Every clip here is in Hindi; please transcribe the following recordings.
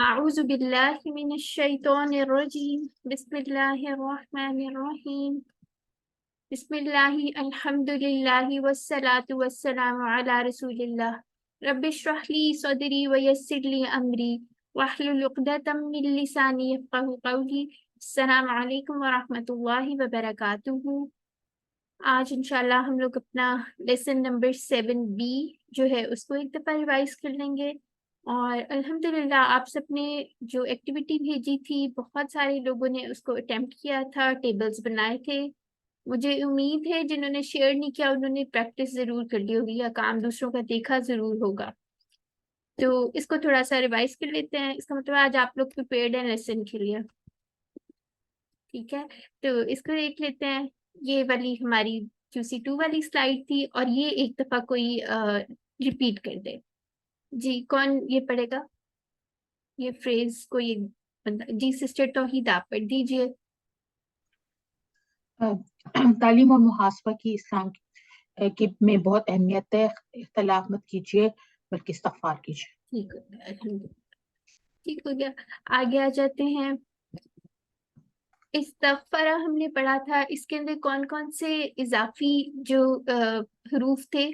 अऊज़ु बिल्लाहि मिनश शैतानिर रजीम। बिस्मिल्लाहिर रहमानिर रहीम। बिस्मिल्लाहि अल्हम्दुलिल्लाहि वस्सलातु वस्सलामु अला रसूलिल्लाह। रब्बिश्रह ली सदरी व यस्सिर ली अमरी वहलुल उक़दतम मिन लिसानी यफ़क़हू क़ौली। अस्सलामु अलैकुम व रहमतुल्लाहि व बरकातुहू। आज इंशाल्लाह हम लोग अपना लेसन नंबर 7B जो है उसको एक दफ़ा रिवाइज कर लेंगे। और अल्हम्दुलिल्लाह आप सबने जो एक्टिविटी भेजी थी बहुत सारे लोगों ने उसको अटेम्प्ट किया था, टेबल्स बनाए थे। मुझे उम्मीद है जिन्होंने शेयर नहीं किया उन्होंने प्रैक्टिस ज़रूर कर ली होगी या काम दूसरों का देखा ज़रूर होगा। तो इसको थोड़ा सा रिवाइज कर लेते हैं। इसका मतलब आज आप लोग प्रिपेयर्ड हैं लेसन के लिए। ठीक है, तो इसको देख लेते हैं। ये वाली हमारी QC2 वाली स्लाइड थी और ये एक दफा कोई रिपीट कर दे। जी कौन ये पढ़ेगा ये फ्रेज को? ये बंदा जी सिस्टर तौहीद आप पढ़ दीजिए। तालीम और मुहासबा की इस्लाम की में बहुत अहमियत है। इख्तलाफ मत कीजिए बल्कि इस्तग़फ़ार कीजिए। ठीक हो गया, अल्हम्दुलिल्लाह। ठीक हो गया, आगे आ जाते हैं। इस्तग़फ़रा हमने पढ़ा था, इसके अंदर कौन कौन से इजाफी जो हरूफ थे?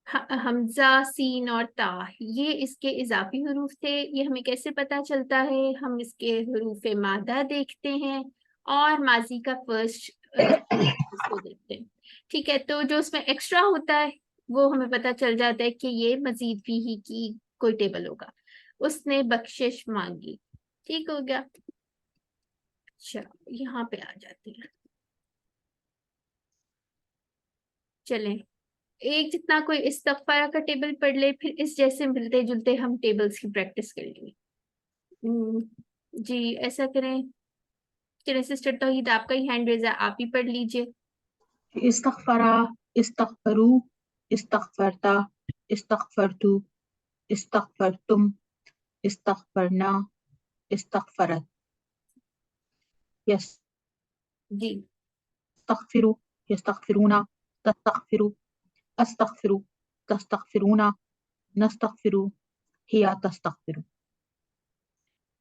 हमजा, सीन और ता, ये इसके इजाफी हरूफ थे। ये हमें कैसे पता चलता है? हम इसके हरूफ मादा देखते हैं और माजी का फर्स्ट इसको देखते हैं। ठीक है, तो जो उसमें एक्स्ट्रा होता है वो हमें पता चल जाता है कि ये मजीद फीही की कोई टेबल होगा। उसने बख्शिश मांगी। ठीक हो गया। अच्छा, यहाँ पे आ जाते हैं। चलें, एक जितना कोई इस्तग़फ़ारा का टेबल पढ़ ले, फिर इस जैसे मिलते जुलते हम टेबल्स की प्रैक्टिस कर लेंगे। जी ऐसा करें। चलिए सिस्टर तौहीद आपका ही हैंड रेज है, आप ही पढ़ लीजिए। इस्तग़फ़रा, इस्तग़फ़रू, इस्तग़फ़रता, इस्तग़फ़रतु, इस्तग़फ़रतुम, इस्तग़फ़रना, इस्तग़फ़रत। जी यस्तग़फ़िरु, यस्तग़फ़िरूना, तस्तग़फ़िरु, अस्तग़फ़िरु, तस्तग़फ़िरूना, नस्तग़फ़िरु, हिया तस्तग़फ़िरु।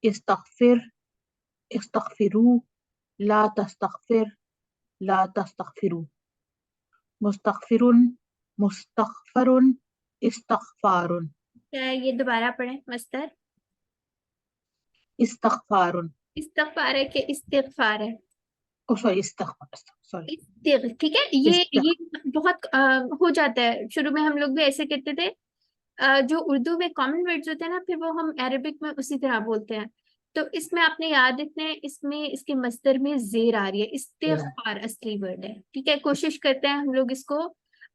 इस्तग़फ़िर, इस्तग़फ़िरू, ला तस्तग़फ़िर, ला तस्तग़फ़िरु। मुस्तग़फ़िरुन, मुस्तग़फ़रुन, इस्तग़फ़ारुन। क्या ये दोबारा पढ़ें मस्तर? इस्तग़फ़ारुन। इस्तग़फ़ार है कि इस्तिग़फ़ार है? सॉरी, इस्तग़फ़ार, सॉरी। ठीक है, ये बहुत हो जाता है। शुरू में हम लोग भी ऐसे कहते थे। जो उर्दू में कॉमन वर्ड्स होते हैं ना, फिर वो हम अरबिक में उसी तरह बोलते हैं। तो इसमें आपने याद रखना है, इसमें इसके मस्दर में जेर आ रही है। इस्तिग़फ़ार असली वर्ड है। ठीक है, कोशिश करते हैं हम लोग इसको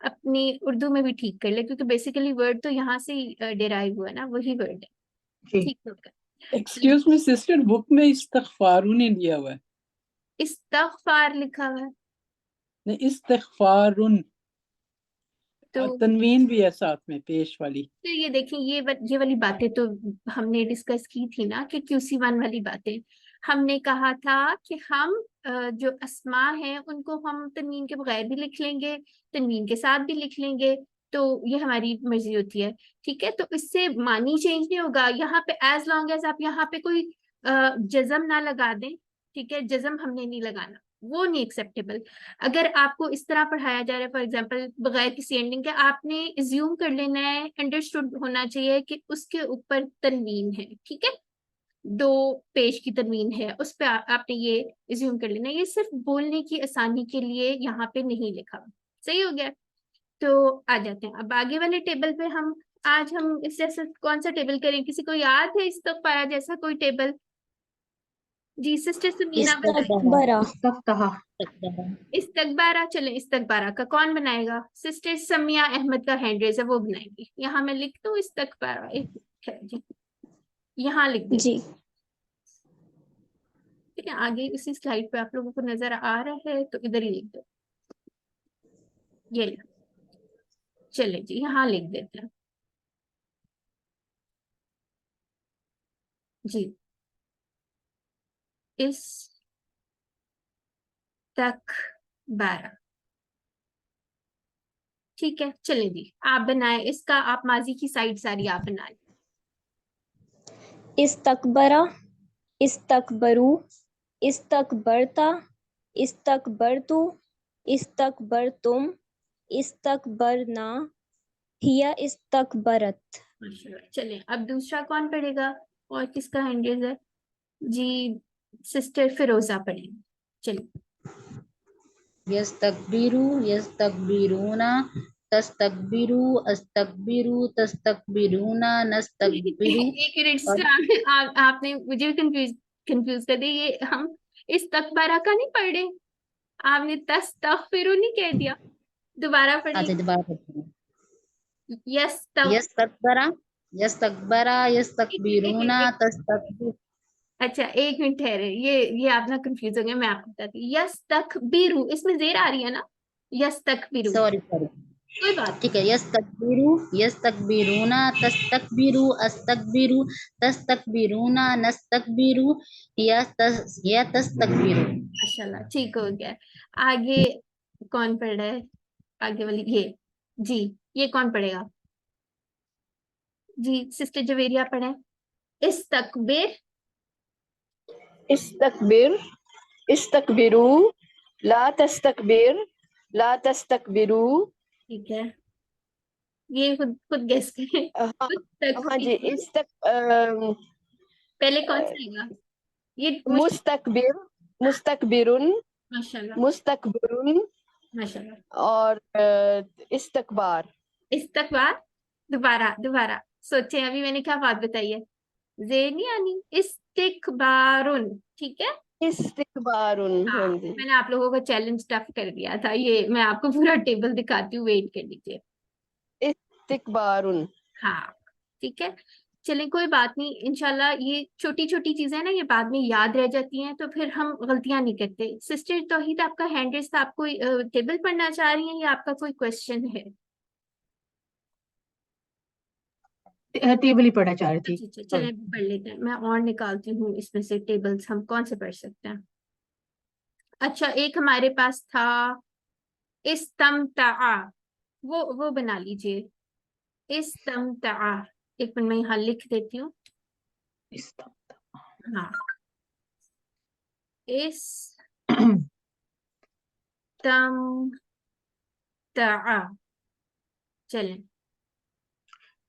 अपनी उर्दू में भी ठीक कर ले, क्योंकि बेसिकली वर्ड तो यहाँ से डिराइव हुआ है ना, वही वर्ड है। ठीक होगा। एक्सक्यूज मी सिस्टर, बुक में इस्तग़फ़ारू ने लिया हुआ है। इस्तग़फ़ार लिखा हुआ है नहीं, इस्तग़फ़ारुन तो और तनवीन भी है साथ में पेश वाली। तो ये देखिए, ये वाली बातें तो हमने डिस्कस की थी ना, कि QC1 वाली बातें। हमने कहा था कि हम जो अस्मा हैं उनको हम तनवीन के बगैर भी लिख लेंगे, तनवीन के साथ भी लिख लेंगे। तो ये हमारी मर्जी होती है। ठीक है, तो इससे मानी चेंज नहीं होगा यहाँ पे, एज लॉन्ग एज आप यहाँ पे कोई जज्म ना लगा दें। ठीक है, जज्म हमने नहीं लगाना, वो नहीं एक्सेप्टेबल। अगर आपको इस तरह पढ़ाया जा रहा है, फॉर एग्जाम्पल बगैर किसी एंडिंग के, आपने इज्यूम कर लेना है, अंडरस्टूड होना चाहिए कि उसके ऊपर तनवीन है। ठीक है, 2 पेज की तनवीन है उस पर आपने ये इज्यूम कर लेना है। ये सिर्फ बोलने की आसानी के लिए यहाँ पे नहीं लिखा। सही हो गया। तो आ जाते हैं अब आगे वाले टेबल पे। आज हम इस जैसा कौन सा टेबल करें? किसी को याद है इस्तग़फ़ारा जैसा कोई टेबल? जी सिस्टर समीना बताइए। इस्तकबरा। इस्तफ़्ताह। इस्तकबारा, चले इस्तकबारा का कौन बनाएगा? सिस्टर समिया अहमद का हैंड रेज है, वो बनाएंगी। यहाँ मैं लिख दूँ इस्तकबारा, एक है जी, यहाँ लिख देती। जी ठीक है, आगे इसी स्लाइड पे आप लोगों को नजर आ रहा है तो इधर ही लिख दो। ये लिख, चले जी यहाँ लिख देते हैं। जी, इस तक 12। ठीक है, चले जी आप बनाए इसका, आप माजी की साइड सारी आप बना लें। इस्तकबरा, इस्तकबरू, इस्तकबरता, इस्तकबरतु, इस्तकबरतुम, इस्तकबरना, हिया इस्तकबरत। माशाल्लाह। चलिए अब दूसरा कौन पढ़ेगा और किसका हैंड रेज है? जी सिस्टर फिरोजा पढ़ेंगे। चलिए। यस्तकबिरु यस्तकबिरूना तस्तकबिरु अस्तकबिरु तस्तकबिरूना नस्तकबिरु। एक मिनट और सिस्टर, आपने मुझे कंफ्यूज कर दिया। ये हम इस तकबरा का नहीं पढ़ रहे, आपने तस्तगफिरु नहीं कह दिया। दोबारा अच्छा पढ़िए। दोबारा करते हैं। यस्तग यस्तकबरा यस्तकबरा यस्तकबिरूना तस्तकबिरु। अच्छा एक मिनट ठहरे, ये आप ना कंफ्यूज हो गए, मैं आपको बताती हूँ। यस्तकबिरु, इसमें जेर आ रही है ना, यस्तकबिरु। सॉरी कोई बात ठीक है। यस्तकबिरु यस्तकबिरूना तस्तकबिरु अस्तकबिरु तस्तकबिरूना नस्तकबिरु या तस्तकबिरु। माशाल्लाह, ठीक हो गया। आगे कौन पढ़ रहा है? आगे वाली ये जी, ये कौन पढ़ेगा? जी सिस्टर जवेरिया पढ़े। इस्तकबिर, इस्तकबिर, इस्तकबिरू, ला तस्तकबिर, ला तस्तकबिरू। ठीक है, ये खुद खुद गेस करें। हाँ हाँ जी। तकबीर पहले कौन सा आएगा? ये मुस्तकबिर, मुस्तकबिरुन, माशाल्लाह मुस्तकबिरुन माशाल्लाह। और इस्तकबार। इस्तकबार, दोबारा दोबारा सोचे, अभी मैंने क्या बात बताई है? जेर नहीं आनी, इस्तिकबारुन। ठीक है। इस्तकबारुन। हाँ, हाँ जी। मैंने आप लोगों को चैलेंज टफ कर दिया था। ये मैं आपको पूरा टेबल दिखाती हूँ, वेट कर लीजिए। इस्तकबारुन। हाँ ठीक है। चलें कोई बात नहीं, इंशाल्लाह ये छोटी छोटी चीजें ना ये बाद में याद रह जाती हैं, तो फिर हम गलतियां नहीं करते। सिस्टर तौहीद, आपका हैंड रेस था, आप कोई टेबल पढ़ना चाह रही हैं या आपका कोई क्वेश्चन है? टेबल ही पढ़ना चाह रही थी। अच्छा चलें पढ़ लेते हैं। मैं और निकालती हूँ इसमें से टेबल्स, हम कौन से पढ़ सकते हैं। अच्छा एक हमारे पास था इस्तमता, वो बना लीजिए। इस्तमता, एक मिनट मैं यहाँ लिख देती हूँ। हाँ, इस्तमता। चलें।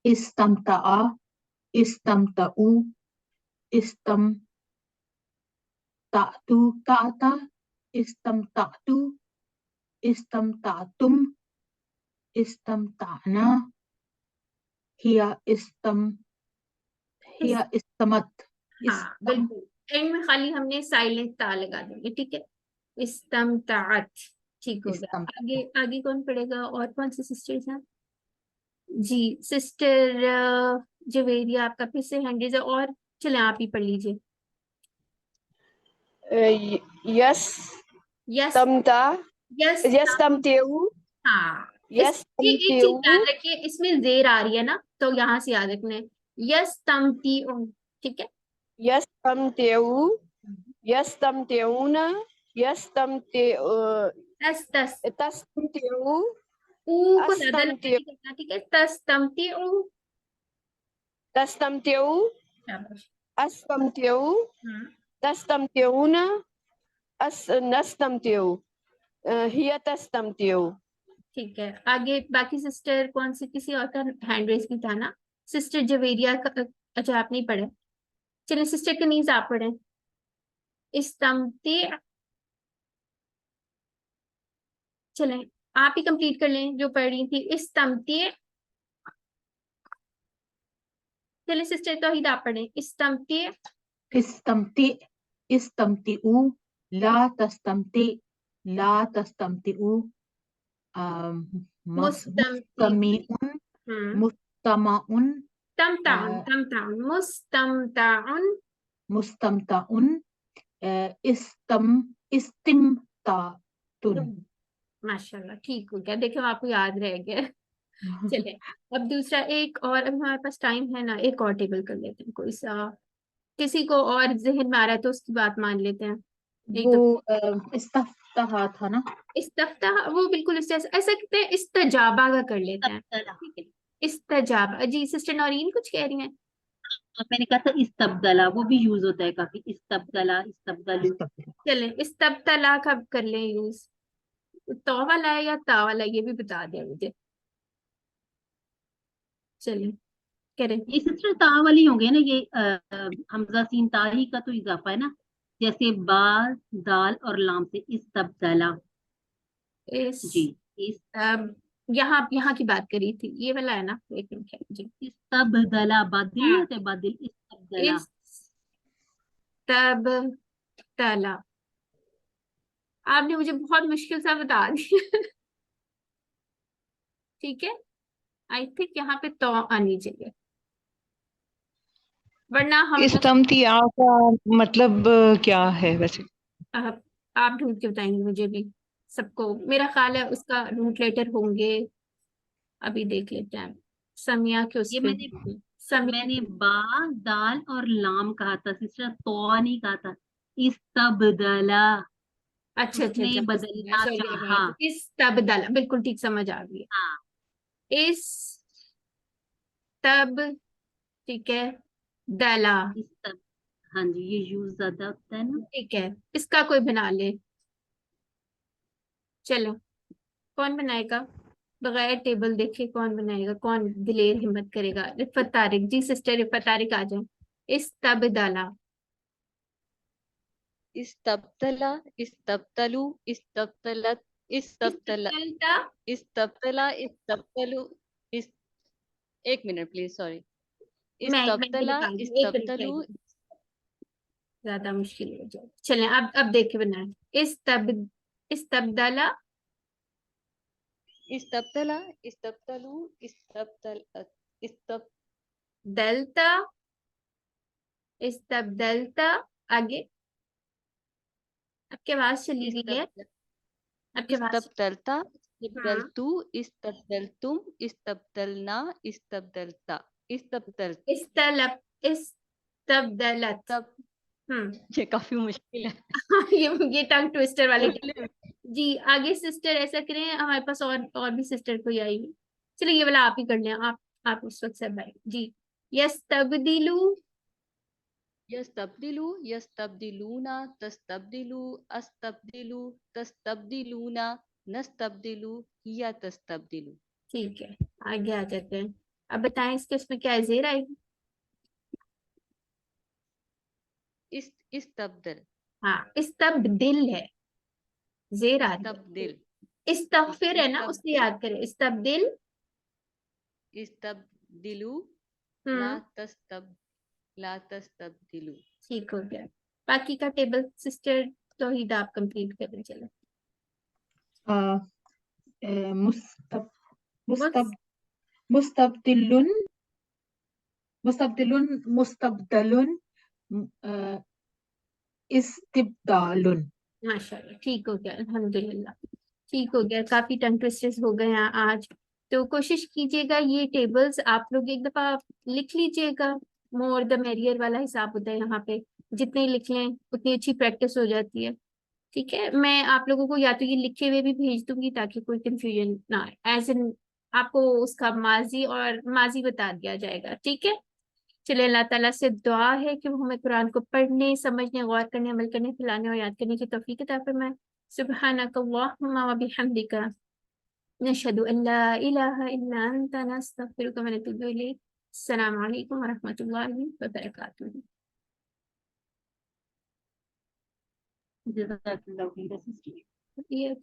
इस्तमता, इस्तमताउ, इस्तमतातु, ताता, इस्तमतातु, इस्तमतातुम, इस्तमताना, हिया इस्तमत। हाँ बिल्कुल, एंड में खाली हमने साइलेंट ता लगा देंगे। ठीक है, इस्तमताअत। ठीक हो गया। आगे आगे कौन पढ़ेगा और कौन सी सिस्टर्स हैं? जी सिस्टर जवेरिया, आपका फिर से हैंड रेज़ है, और चलें आप ही पढ़ लीजिए। यस यस तमता, यस यस तमतेउ, हाँ, यस एक चीज तमतेउ, याद रखिए, इसमें जेर आ रही है ना, तो यहाँ से याद रखना है यस तमती। ठीक है। यस तमतेउ, यस तमतेउना, यस तमतेउ, तस तस तस्तमतेउ, ऊ को ज्यादा लंबा अस्तमतेउ, नहीं करना। ठीक है, तस तमती ऊ। तस्तमतेउ, शाबाश। अस्तमतेउ, हाँ तस्तमतेउना, नस्तमतेउ, हिया तस्तमतेउ। ठीक है। आगे बाकी सिस्टर कौन सी, किसी और का हैंड रेस भी था ना? सिस्टर जवेरिया का, अच्छा आप नहीं पढ़े। चलिए सिस्टर कनीज आप पढ़े। इस्तमती, चलें आप ही कंप्लीट कर लें जो पढ़ रही थी। इस्तमती, चलिए सिस्टर तौहीद आप पढ़े। इस्तमती, इस्तमति, इस्तमतिउ, ला तस्तमति, ला तस्तमतिउ, मुस्तमती, मुस्तमीउन, मुस्तमाउन, तमताउन तमताउन, मुस्तमताउन। मुस्तमताउन, इस्तिमतातुन। माशाल्लाह, ठीक हो गया। देखो आपको याद रह गया। चले अब दूसरा एक और, अभी हमारे पास टाइम है ना, एक और टेबल कर लेते हैं। कोई सा किसी को और जहन में आ रहा है तो उसकी बात मान लेते हैं। नहीं वो तो इस्तफ्ताह था ना? इस्तफ्ता, वो बिल्कुल ऐसा कहते हैं, इस्तजाबा का कर लेते हैं। ठीक है, इस्तजाबा। जी सिस्टर नौरीन कुछ कह रही हैं? मैंने कहा था इस्तबदला, वो भी यूज होता है काफी, इस्तबदला, इस्तबदलू। चले इस तब तलाक अब कर लें यूज। तो वाला है या ता वाला है, ये भी बता दिया मुझे। चलिए करें। ये सिस्टर ता वाली होंगे ना, ये हमजा सीन ता ही का तो इजाफा है ना, जैसे बा, दाल और लाम से इस्तबदला। इस जी, इस यहाँ की बात करी थी, ये वाला है ना, एक मिनट है जी। इस्तबदला, बादिल नहीं हाँ होते, बादिल, इस्तबदला। इस तब तला, आपने मुझे बहुत मुश्किल सा बता दिया। ठीक है, आई थिंक यहाँ पे तो आनी चाहिए, वरना हम इस्तमतिया का मतलब क्या है वैसे? आप ढूंढ के बताएंगे मुझे भी, सबको मेरा ख्याल है उसका रूट लेटर होंगे। अभी देख लेते हैं, समिया के उस ये पे समिया। मैंने बा, दाल और लाम कहा था सिस्टर, तो नहीं कहा था। इस्तबदला, अच्छा अच्छा उसने अच्छा, बदलना चाहा। इस तबदला, बिल्कुल ठीक समझ आ गई हाँ, है। इस तब, ठीक है, दला, इस्तब, हाँ जी, ये यूज ज्यादा होता है ना। ठीक है, इसका कोई बना ले। चलो, कौन बनाएगा? बगैर टेबल देखे कौन बनाएगा, कौन दिलेर हिम्मत करेगा? रिफत तारिक जी, सिस्टर रिफत तारिक आ जाए। इस तबदला, इस्तबतला, इस्तबतलु, इस्तबतलत, इस्तबतला, इस्तबदलता। इस्तबतला, इस्तबतलु, इस एक मिनट प्लीज, सॉरी। मैं इस्तबतला, निकाल दूँ, एक इस्तबतलु, मिनट, ज्यादा मुश्किल हो जाए। चलें, अब देख के बनाए। इस तबदला, इस्तबतला, इस्तबतलु, इस्तबतल, इस्तब दलता, इस तबदलता। आगे, आपकी आवाज चली गई है, इस्तबतल, आपकी आवाज। इस्तबतलता, हाँ, इस्तबतलतु, इस्तबतलतुम, इस्तबतलना, इस्तबतलता, इस्तबतल, इस तलब, इस तबदलत। तब हम्म। ये काफी मुश्किल है। ये टंग ट्विस्टर वाले बोलिए। जी। आगे सिस्टर ऐसा करें, हमारे पास और भी सिस्टर कोई आई हुई। चलिए ये वाला आप ही कर लें, आप उस वक्त से भाई जी। यस तब्दिलु, यस्तब्दिलु, यस्तब्दिलूना, तस्तब्दिलु, अस्तब्दिलु, तस्तब्दिलूना, नस्तब्दिलु, हिया तस्तब्दिलु। ठीक है, आगे आ जाते हैं। अब बताएं इसके उसमें क्या है, जेर आएगी? इस्तब्दल, हाँ, इस्तब्दिल है, जेर आ रही है। इस्तब्दिल, इस्तगफिर है ना, उससे इस्तब्दिल, याद करें, इस्तब्दिल। इस्तब्दिलु, ला हम्म, तस्तब, ला तस्तब्दिलु। ठीक हो गया। बाकी का टेबल सिस्टर तौहीद आप कंप्लीट करें, चलो। मुस्तब मुस्तब मुस मुस्तबदिलुन, मुस्तबदिलुन, मुस्तबदलुन, अ, इस्तिबदालुन। माशाल्लाह, ठीक हो गया, अल्हम्दुलिल्लाह। ठीक हो गया, काफी टंग ट्विस्टर्स हो गए हैं आज। तो कोशिश कीजिएगा ये टेबल्स आप लोग एक दफा लिख लीजिएगा। मोर द मेरियर वाला हिसाब होता है यहाँ पे, जितने लिख लें उतनी अच्छी प्रैक्टिस हो जाती है। ठीक है, मैं आप लोगों को या तो ये लिखे हुए भी भेज दूंगी ताकि कोई कंफ्यूजन ना आए, एज इन आपको उसका माजी और माजी बता दिया जाएगा। ठीक है, चलिए, अल्लाह ताला से दुआ है कि वो हमें कुरान को पढ़ने, समझने, गौर करने, अमल करने, फैलाने और याद करने की तौफीक अता फरमाए। सुब्हानक अल्लाहुम्मा व बिहम्दिका, नशहदु अल्ला इलाहा इल्ला अंता, नस्तगफिरुका व नतूबु इलैक। अस्सलामु अलैकुम व रहमतुल्लाहि व बरकातुहू। जज़ाकल्लाहु खैर सिस्टर। ये